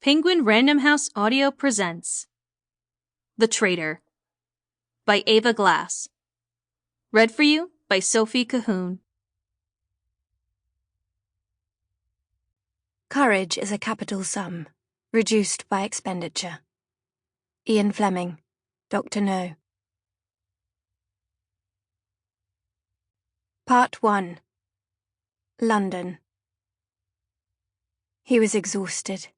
Penguin Random House Audio presents The Traitor by Ava Glass. Read for you by Sophie Colquhoun. Courage is a capital sum, reduced by expenditure. Ian Fleming, Dr. No. Part 1. London. He was exhausted.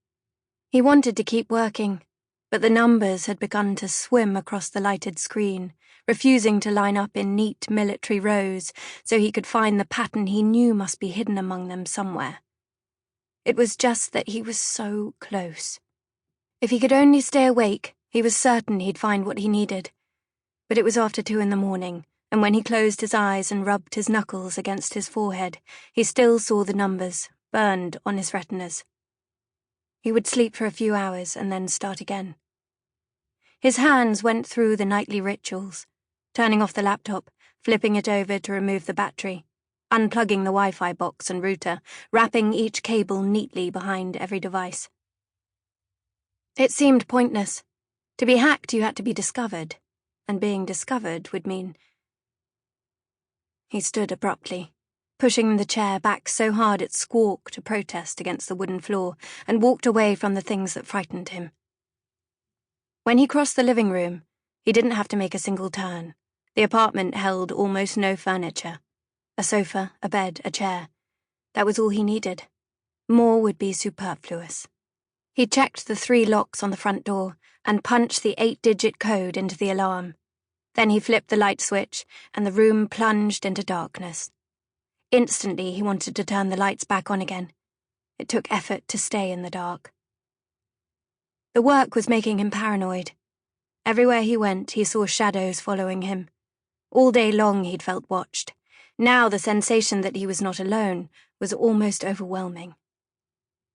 He wanted to keep working, but the numbers had begun to swim across the lighted screen, refusing to line up in neat military rows so he could find the pattern he knew must be hidden among them somewhere. It was just that he was so close. If he could only stay awake, he was certain he'd find what he needed. But it was after 2 a.m, and when he closed his eyes and rubbed his knuckles against his forehead, he still saw the numbers, burned on his retinas. He would sleep for a few hours and then start again. His hands went through the nightly rituals, turning off the laptop, flipping it over to remove the battery, unplugging the Wi-Fi box and router, wrapping each cable neatly behind every device. It seemed pointless. To be hacked, you had to be discovered, and being discovered would mean... He stood abruptly, pushing the chair back so hard it squawked to protest against the wooden floor, and walked away from the things that frightened him. When he crossed the living room, he didn't have to make a single turn. The apartment held almost no furniture. A sofa, a bed, a chair. That was all he needed. More would be superfluous. He checked the 3 locks on the front door and punched the 8-digit code into the alarm. Then he flipped the light switch, and the room plunged into darkness. Instantly, he wanted to turn the lights back on again. It took effort to stay in the dark. The work was making him paranoid. Everywhere he went, he saw shadows following him. All day long, he'd felt watched. Now the sensation that he was not alone was almost overwhelming.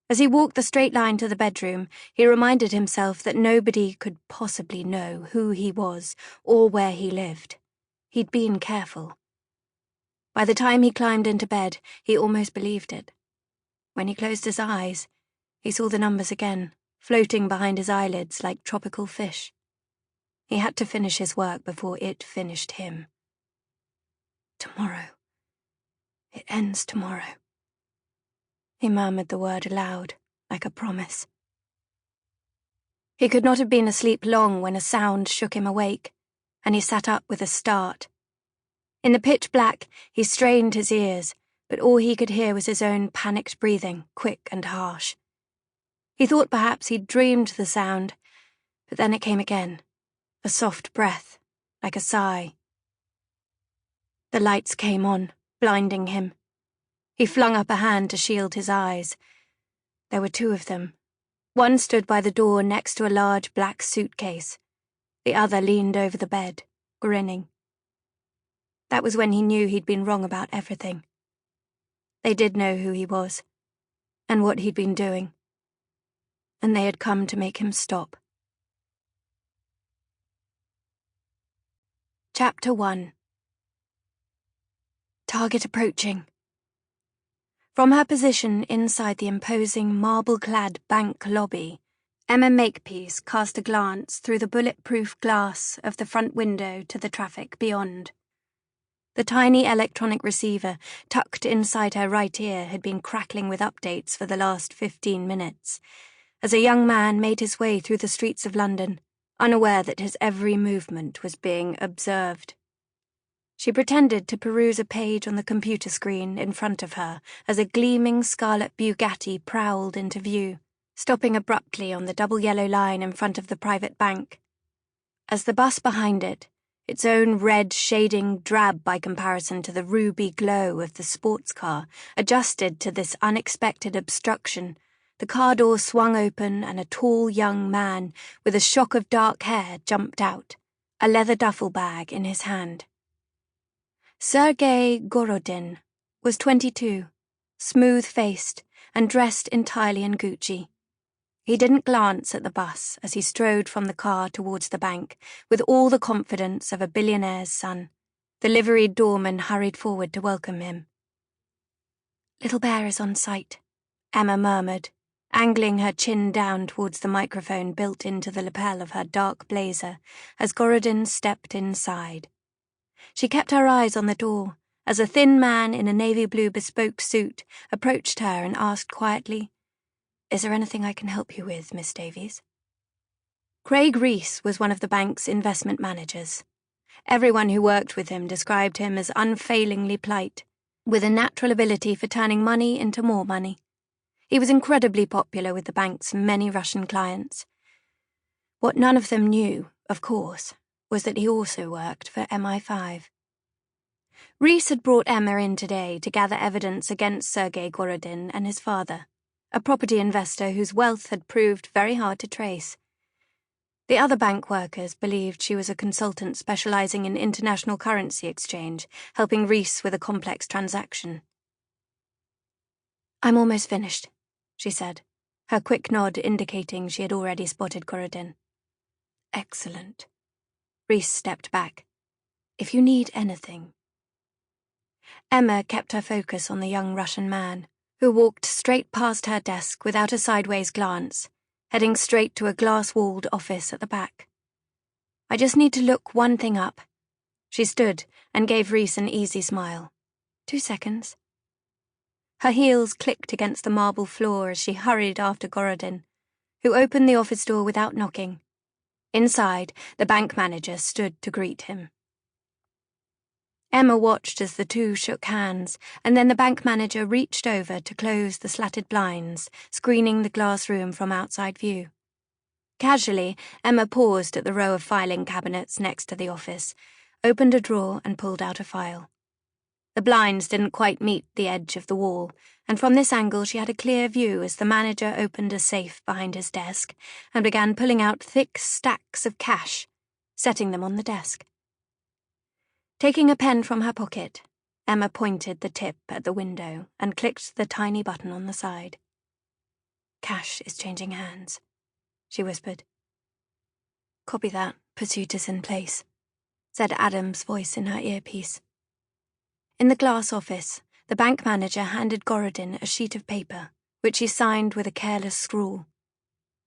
As he walked the straight line to the bedroom, he reminded himself that nobody could possibly know who he was or where he lived. He'd been careful. By the time he climbed into bed, he almost believed it. When he closed his eyes, he saw the numbers again, floating behind his eyelids like tropical fish. He had to finish his work before it finished him. Tomorrow. It ends tomorrow. He murmured the word aloud, like a promise. He could not have been asleep long when a sound shook him awake, and he sat up with a start. In the pitch black, he strained his ears, but all he could hear was his own panicked breathing, quick and harsh. He thought perhaps he'd dreamed the sound, but then it came again, a soft breath, like a sigh. The lights came on, blinding him. He flung up a hand to shield his eyes. There were 2 of them. One stood by the door next to a large black suitcase. The other leaned over the bed, grinning. That was when he knew he'd been wrong about everything. They did know who he was, and what he'd been doing, and they had come to make him stop. Chapter 1. Target approaching. From her position inside the imposing marble-clad bank lobby, Emma Makepeace cast a glance through the bulletproof glass of the front window to the traffic beyond. The tiny electronic receiver tucked inside her right ear had been crackling with updates for the last 15 minutes, as a young man made his way through the streets of London, unaware that his every movement was being observed. She pretended to peruse a page on the computer screen in front of her as a gleaming scarlet Bugatti prowled into view, stopping abruptly on the double yellow line in front of the private bank. As the bus behind it, its own red shading drab by comparison to the ruby glow of the sports car, adjusted to this unexpected obstruction, the car door swung open and a tall young man with a shock of dark hair jumped out, a leather duffel bag in his hand. Sergei Gorodin was 22, smooth-faced and dressed entirely in Gucci. He didn't glance at the bus as he strode from the car towards the bank with all the confidence of a billionaire's son. The liveried doorman hurried forward to welcome him. "Little Bear is on sight," Emma murmured, angling her chin down towards the microphone built into the lapel of her dark blazer as Gorodin stepped inside. She kept her eyes on the door as a thin man in a navy blue bespoke suit approached her and asked quietly, "Is there anything I can help you with, Miss Davies?" Craig Reese was one of the bank's investment managers. Everyone who worked with him described him as unfailingly polite, with a natural ability for turning money into more money. He was incredibly popular with the bank's many Russian clients. What none of them knew, of course, was that he also worked for MI5. Reese had brought Emma in today to gather evidence against Sergei Gorodin and his father, a property investor whose wealth had proved very hard to trace. The other bank workers believed she was a consultant specializing in international currency exchange, helping Reese with a complex transaction. "I'm almost finished," she said, her quick nod indicating she had already spotted Gorodin. "Excellent." Reese stepped back. "If you need anything." Emma kept her focus on the young Russian man, who walked straight past her desk without a sideways glance, heading straight to a glass-walled office at the back. "I just need to look one thing up." She stood and gave Reese an easy smile. 2 seconds. Her heels clicked against the marble floor as she hurried after Gorodin, who opened the office door without knocking. Inside, the bank manager stood to greet him. Emma watched as the two shook hands, and then the bank manager reached over to close the slatted blinds, screening the glass room from outside view. Casually, Emma paused at the row of filing cabinets next to the office, opened a drawer and pulled out a file. The blinds didn't quite meet the edge of the wall, and from this angle she had a clear view as the manager opened a safe behind his desk and began pulling out thick stacks of cash, setting them on the desk. Taking a pen from her pocket, Emma pointed the tip at the window and clicked the tiny button on the side. "Cash is changing hands," she whispered. "Copy that. Pursuit is in place," said Adam's voice in her earpiece. In the glass office, the bank manager handed Gorodin a sheet of paper, which he signed with a careless scrawl.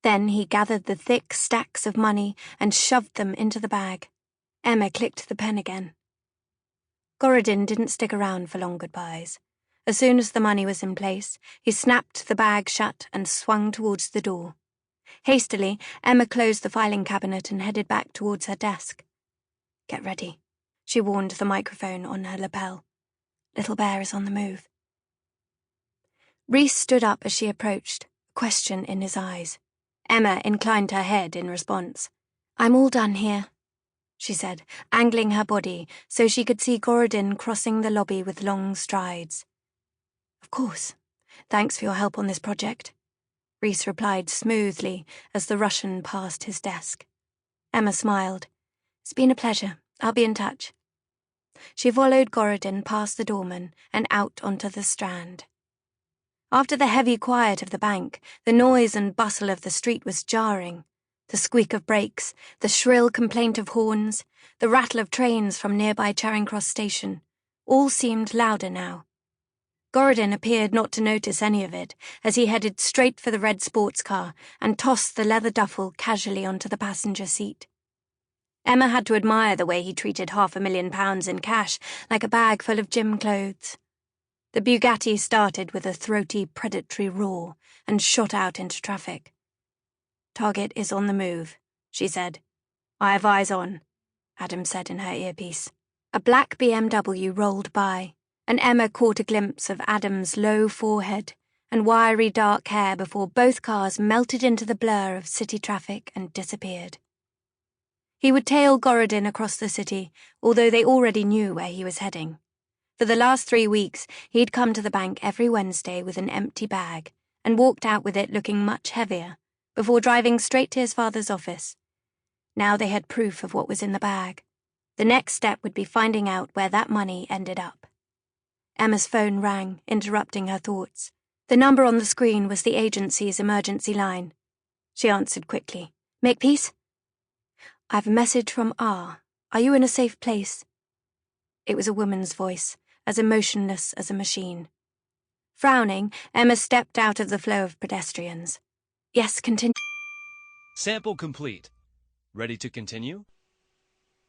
Then he gathered the thick stacks of money and shoved them into the bag. Emma clicked the pen again. Gorodin didn't stick around for long goodbyes. As soon as the money was in place, he snapped the bag shut and swung towards the door. Hastily, Emma closed the filing cabinet and headed back towards her desk. "Get ready," she warned the microphone on her lapel. "Little Bear is on the move." Reese stood up as she approached, a question in his eyes. Emma inclined her head in response. "I'm all done here," she said, angling her body so she could see Gorodin crossing the lobby with long strides. "Of course. Thanks for your help on this project," Reese replied smoothly as the Russian passed his desk. Emma smiled. "It's been a pleasure. I'll be in touch." She followed Gorodin past the doorman and out onto the Strand. After the heavy quiet of the bank, the noise and bustle of the street was jarring. The squeak of brakes, the shrill complaint of horns, the rattle of trains from nearby Charing Cross station, all seemed louder now. Gorodin appeared not to notice any of it as he headed straight for the red sports car and tossed the leather duffel casually onto the passenger seat. Emma had to admire the way he treated £500,000 in cash like a bag full of gym clothes. The Bugatti started with a throaty, predatory roar and shot out into traffic. "Target is on the move," she said. "I have eyes on," Adam said in her earpiece. A black BMW rolled by, and Emma caught a glimpse of Adam's low forehead and wiry dark hair before both cars melted into the blur of city traffic and disappeared. He would tail Gorodin across the city, although they already knew where he was heading. For the last 3 weeks, he'd come to the bank every Wednesday with an empty bag and walked out with it looking much heavier, before driving straight to his father's office. Now they had proof of what was in the bag. The next step would be finding out where that money ended up. Emma's phone rang, interrupting her thoughts. The number on the screen was the agency's emergency line. She answered quickly. "Makepeace?" "I've a message from R. Are you in a safe place?" It was a woman's voice, as emotionless as a machine. Frowning, Emma stepped out of the flow of pedestrians. Yes, continue. Sample complete. Ready to continue?